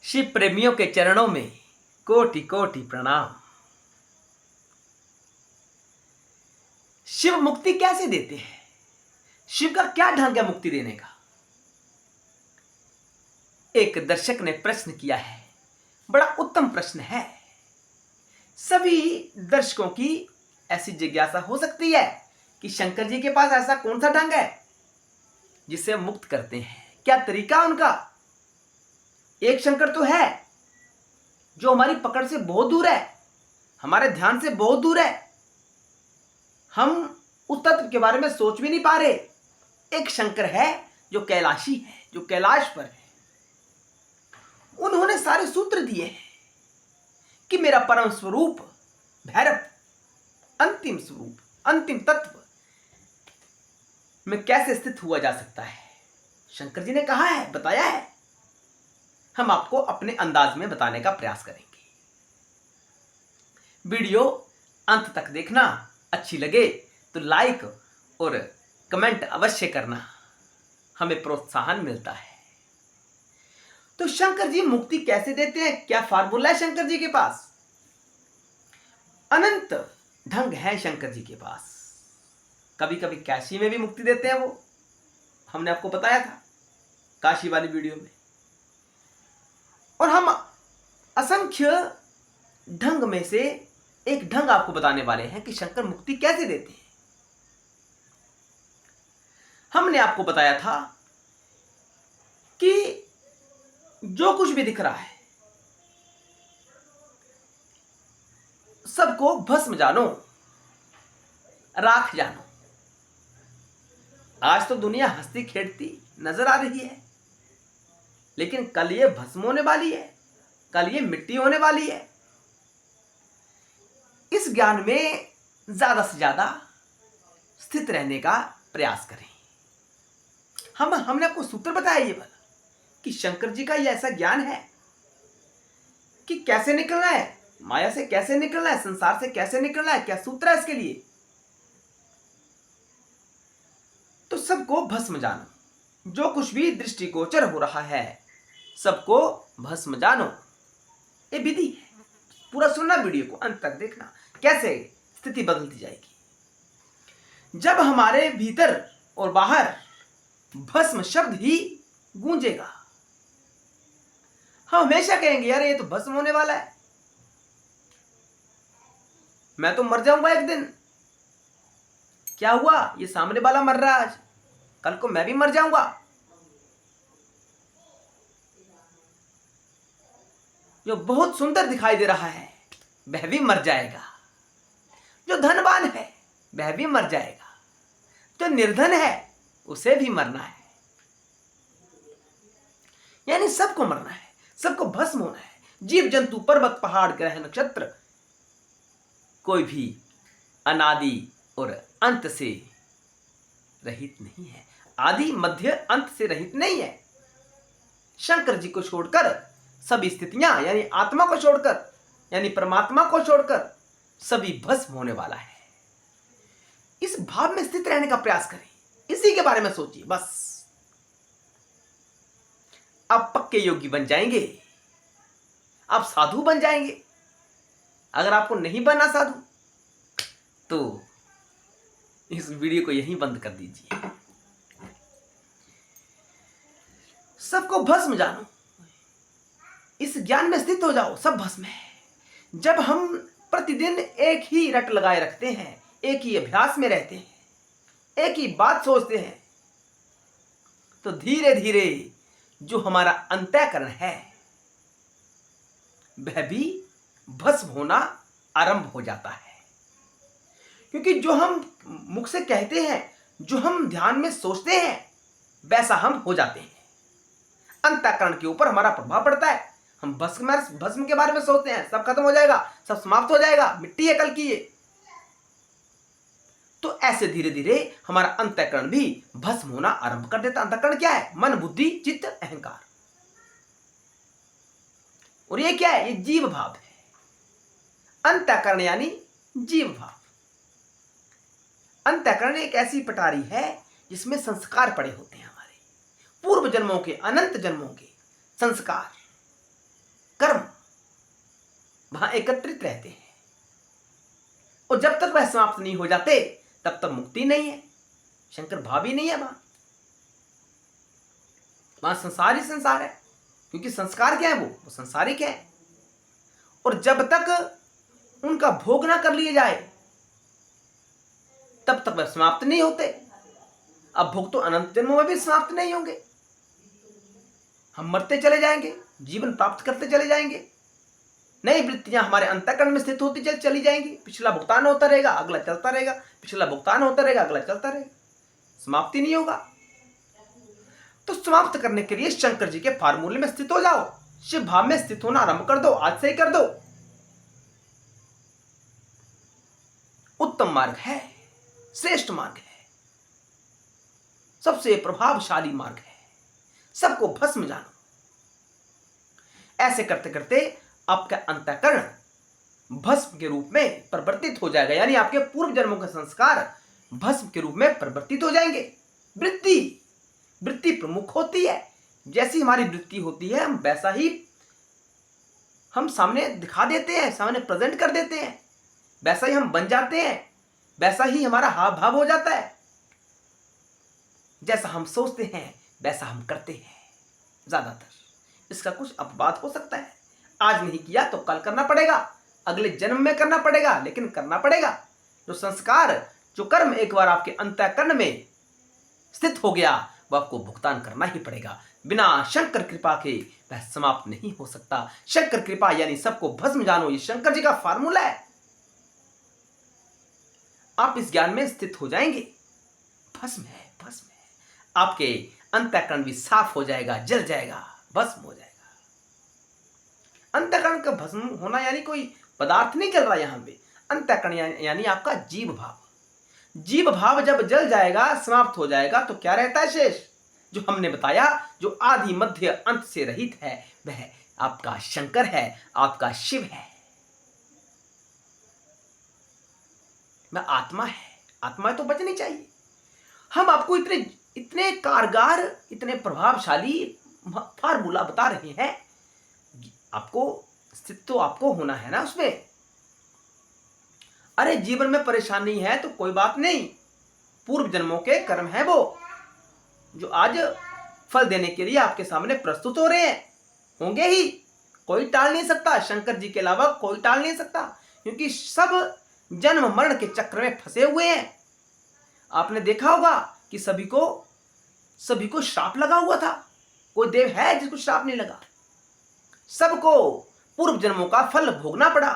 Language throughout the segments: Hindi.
शिव प्रेमियों के चरणों में कोटि कोटि प्रणाम। शिव मुक्ति कैसे देते हैं? शिव का क्या ढंग है मुक्ति देने का? एक दर्शक ने प्रश्न किया है, बड़ा उत्तम प्रश्न है। सभी दर्शकों की ऐसी जिज्ञासा हो सकती है कि शंकर जी के पास ऐसा कौन सा ढंग है जिससे मुक्त करते हैं? क्या तरीका उनका? एक शंकर तो है जो हमारी पकड़ से बहुत दूर है, हमारे ध्यान से बहुत दूर है, हम उस तत्व के बारे में सोच भी नहीं पा रहे। एक शंकर है जो कैलाशी है, जो कैलाश पर है। उन्होंने सारे सूत्र दिए हैं कि मेरा परम स्वरूप भैरव, अंतिम स्वरूप, अंतिम तत्व में कैसे स्थित हुआ जा सकता है। शंकर जी ने कहा है, बताया है। हम आपको अपने अंदाज में बताने का प्रयास करेंगे। वीडियो अंत तक देखना। अच्छी लगे तो लाइक और कमेंट अवश्य करना, हमें प्रोत्साहन मिलता है। तो शंकर जी मुक्ति कैसे देते हैं? क्या फार्मूला है शंकर जी के पास? अनंत ढंग है शंकर जी के पास। कभी कभी काशी में भी मुक्ति देते हैं वो, हमने आपको बताया था काशी वाली वीडियो में। और हम असंख्य ढंग में से एक ढंग आपको बताने वाले हैं कि शंकर मुक्ति कैसे देते हैं। हमने आपको बताया था कि जो कुछ भी दिख रहा है सबको भस्म जानो, राख जानो। आज तो दुनिया हंसती खेलती नजर आ रही है, लेकिन कल ये भस्म होने वाली है, कल ये मिट्टी होने वाली है। इस ज्ञान में ज्यादा से ज्यादा स्थित रहने का प्रयास करें। हमने आपको सूत्र बताया ये वाला कि शंकर जी का ये ऐसा ज्ञान है कि कैसे निकलना है, माया से कैसे निकलना है, संसार से कैसे निकलना है, क्या सूत्र है इसके लिए। तो सबको भस्म जानो, जो कुछ भी दृष्टिगोचर हो रहा है सबको भस्म जानो, ये विधि है। पूरा सुनना, वीडियो को अंत तक देखना, कैसे स्थिति बदलती जाएगी। जब हमारे भीतर और बाहर भस्म शब्द ही गूंजेगा, हम हमेशा कहेंगे यार ये तो भस्म होने वाला है, मैं तो मर जाऊंगा एक दिन। क्या हुआ? ये सामने वाला मर रहा है आज, कल को मैं भी मर जाऊंगा। जो बहुत सुंदर दिखाई दे रहा है वह भी मर जाएगा, जो धनवान है वह भी मर जाएगा, जो निर्धन है उसे भी मरना है। यानी सबको मरना है, सबको भस्म होना है। जीव जंतु, पर्वत, पहाड़, ग्रह, नक्षत्र, कोई भी अनादि और अंत से रहित नहीं है। आदि, मध्य, अंत से रहित नहीं है। शंकर जी को छोड़कर सभी स्थितियां, यानी आत्मा को छोड़कर, यानी परमात्मा को छोड़कर सभी भस्म होने वाला है। इस भाव में स्थित रहने का प्रयास करें, इसी के बारे में सोचिए बस। आप पक्के योगी बन जाएंगे, आप साधु बन जाएंगे। अगर आपको नहीं बनना साधु तो इस वीडियो को यहीं बंद कर दीजिए। सबको भस्म जानो, इस ज्ञान में स्थित हो जाओ, सब भस्म है। जब हम प्रतिदिन एक ही रट लगाए रखते हैं, एक ही अभ्यास में रहते हैं, एक ही बात सोचते हैं, तो धीरे धीरे जो हमारा अंतःकरण है वह भी भस्म होना आरंभ हो जाता है। क्योंकि जो हम मुख से कहते हैं, जो हम ध्यान में सोचते हैं, वैसा हम हो जाते हैं। अंतःकरण के ऊपर हमारा प्रभाव पड़ता है। हम भस्म के बारे में सोचते हैं, सब खत्म हो जाएगा, सब समाप्त हो जाएगा, मिट्टी है कल की ये। तो ऐसे धीरे धीरे हमारा अंतःकरण भी भस्म होना आरंभ कर देता। अंतःकरण क्या है? मन, बुद्धि, चित्त, अहंकार। और ये क्या है? ये जीव भाव है। अंतःकरण यानी जीव भाव। अंतःकरण एक ऐसी पटारी है जिसमें संस्कार पड़े होते हैं, हमारे पूर्व जन्मों के, अनंत जन्मों के संस्कार। वहां एकत्रित रहते हैं। और जब तक वह समाप्त नहीं हो जाते तब तक मुक्ति नहीं है। शंकर भाव ही नहीं है वहां संसार ही संसार है, क्योंकि संस्कार क्या है, वो संसारिक है। और जब तक उनका भोग ना कर लिए जाए तब तक वह समाप्त नहीं होते। अब भोग तो अनंत जन्मों में भी समाप्त नहीं होंगे। हम मरते चले जाएंगे, जीवन प्राप्त करते चले जाएंगे, नई वृत्तियां हमारे अंतःकरण में स्थित होती चली जाएंगी। पिछला भुगतान होता रहेगा, अगला चलता रहेगा, पिछला भुगतान होता रहेगा, अगला चलता रहेगा, समाप्ति नहीं होगा। तो समाप्त करने के लिए शंकर जी के फार्मूले में स्थित हो जाओ, शिव भाव में स्थित होना आरंभ कर दो, आज से ही कर दो। उत्तम मार्ग है, श्रेष्ठ मार्ग है, सबसे प्रभावशाली मार्ग है। सबको भस्म जानो। ऐसे करते करते आपका अंतःकरण भस्म के रूप में परिवर्तित हो जाएगा, यानी आपके पूर्व जन्मों के संस्कार भस्म के रूप में परिवर्तित हो जाएंगे। वृत्ति प्रमुख होती है। जैसी हमारी वृत्ति होती है हम वैसा ही हम सामने दिखा देते हैं, सामने प्रेजेंट कर देते हैं, वैसा ही हम बन जाते हैं, वैसा ही हमारा हाव भाव हो जाता है। जैसा हम सोचते हैं वैसा हम करते हैं। ज्यादातर इसका कुछ अपवाद हो सकता है, आज नहीं किया तो कल करना पड़ेगा, अगले जन्म में करना पड़ेगा, लेकिन करना पड़ेगा। जो संस्कार, जो कर्म एक बार आपके अंतःकरण में स्थित हो गया वह आपको भुगतान करना ही पड़ेगा। बिना शंकर कृपा के वह समाप्त नहीं हो सकता। शंकर कृपा यानी सबको भस्म जानो, ये शंकर जी का फार्मूला है। आप इस ज्ञान में स्थित हो जाएंगे, भस्म है, भस्म है। आपके अंतःकरण भी साफ हो जाएगा, जल जाएगा, भस्म हो जाएगा। अंतःकरण का भस्म होना यानी कोई पदार्थ नहीं चल रहा यहां पे। अंतःकरण यानी आपका जीव भाव। जीव भाव जब जल जाएगा, समाप्त हो जाएगा, तो क्या रहता है शेष? जो हमने बताया, जो आदि मध्य अंत से रहित है, वह आपका शंकर है, आपका शिव है, वह आत्मा है। आत्मा तो बचनी चाहिए। हम आपको इतने कारगर, इतने प्रभावशाली फार्मूला बता रहे हैं, आपको स्थित तो आपको होना है ना उसमें। अरे जीवन में परेशानी है तो कोई बात नहीं, पूर्व जन्मों के कर्म है वो, जो आज फल देने के लिए आपके सामने प्रस्तुत हो रहे हैं, होंगे ही, कोई टाल नहीं सकता। शंकर जी के अलावा कोई टाल नहीं सकता, क्योंकि सब जन्म मरण के चक्र में फंसे हुए हैं। आपने देखा होगा कि सभी को श्राप लगा हुआ था। कोई देव है जिसको श्राप नहीं लगा? सबको पूर्व जन्मों का फल भोगना पड़ा,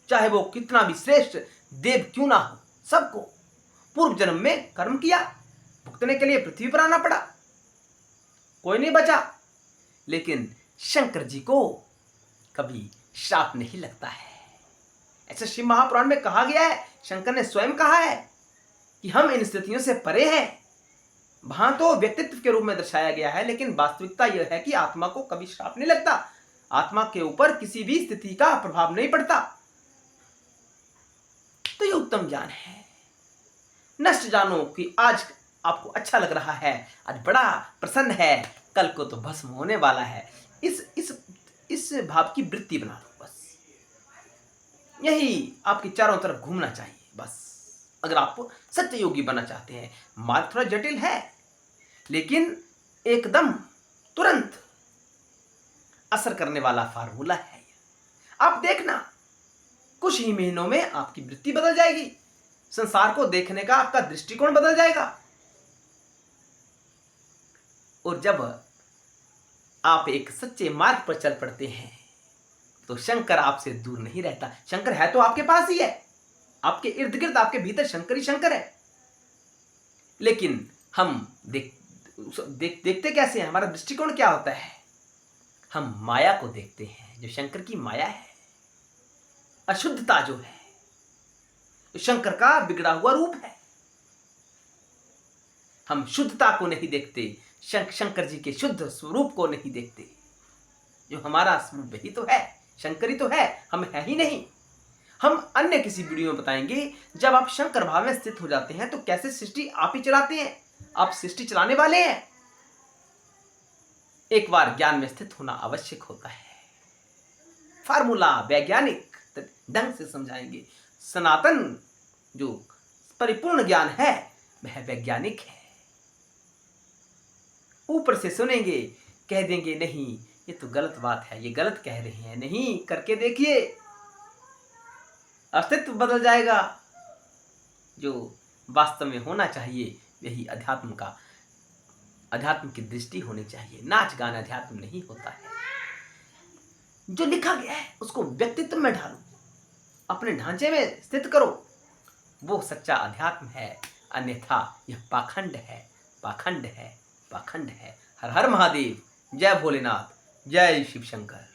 चाहे वो कितना भी श्रेष्ठ देव क्यों ना हो। सबको पूर्व जन्म में कर्म किया, भुगतने के लिए पृथ्वी पर आना पड़ा, कोई नहीं बचा। लेकिन शंकर जी को कभी श्राप नहीं लगता है। ऐसा शिव महापुराण में कहा गया है, शंकर ने स्वयं कहा है कि हम इन स्थितियों से परे हैं। वहां तो व्यक्तित्व के रूप में दर्शाया गया है, लेकिन वास्तविकता यह है कि आत्मा को कभी श्राप नहीं लगता। आत्मा के ऊपर किसी भी स्थिति का प्रभाव नहीं पड़ता। तो ये उत्तम ज्ञान है। नष्ट जानो कि आज आपको अच्छा लग रहा है, आज बड़ा प्रसन्न है, कल को तो भस्म होने वाला है। इस भाव की वृत्ति बना लो बस। यही आपके चारों तरफ घूमना चाहिए बस। अगर आप सच्चे योगी बनना चाहते हैं, मार्ग थोड़ा जटिल है, लेकिन एकदम तुरंत असर करने वाला फार्मूला है। आप देखना, कुछ ही महीनों में आपकी वृत्ति बदल जाएगी, संसार को देखने का आपका दृष्टिकोण बदल जाएगा। और जब आप एक सच्चे मार्ग पर चल पड़ते हैं तो शंकर आपसे दूर नहीं रहता। शंकर है तो आपके पास ही है, आपके इर्द गिर्द, आपके भीतर शंकर ही शंकर है। लेकिन हम देखते कैसे हैं? हमारा दृष्टिकोण क्या होता है? हम माया को देखते हैं, जो शंकर की माया है, अशुद्धता जो है, शंकर का बिगड़ा हुआ रूप है। हम शुद्धता को नहीं देखते, शंकर जी के शुद्ध स्वरूप को नहीं देखते। जो हमारा स्वरूप ही तो है, शंकर ही तो है, हम है ही नहीं। हम अन्य किसी वीडियो में बताएंगे, जब आप शंकर भाव में स्थित हो जाते हैं तो कैसे सृष्टि आप ही चलाते हैं, आप सृष्टि चलाने वाले हैं। एक बार ज्ञान में स्थित होना आवश्यक होता है। फार्मूला वैज्ञानिक ढंग से समझाएंगे। सनातन जो परिपूर्ण ज्ञान है वह वैज्ञानिक है। ऊपर से सुनेंगे, कह देंगे नहीं ये तो गलत बात है, ये गलत कह रहे हैं, नहीं करके देखिए, अस्तित्व बदल जाएगा। जो वास्तव में होना चाहिए यही अध्यात्म की दृष्टि होनी चाहिए। नाच गाना अध्यात्म नहीं होता है। जो लिखा गया है उसको व्यक्तित्व में ढालो, अपने ढांचे में स्थित करो, वो सच्चा अध्यात्म है। अन्यथा यह पाखंड है, पाखंड है, पाखंड है। हर हर महादेव, जय भोलेनाथ, जय शिव शंकर।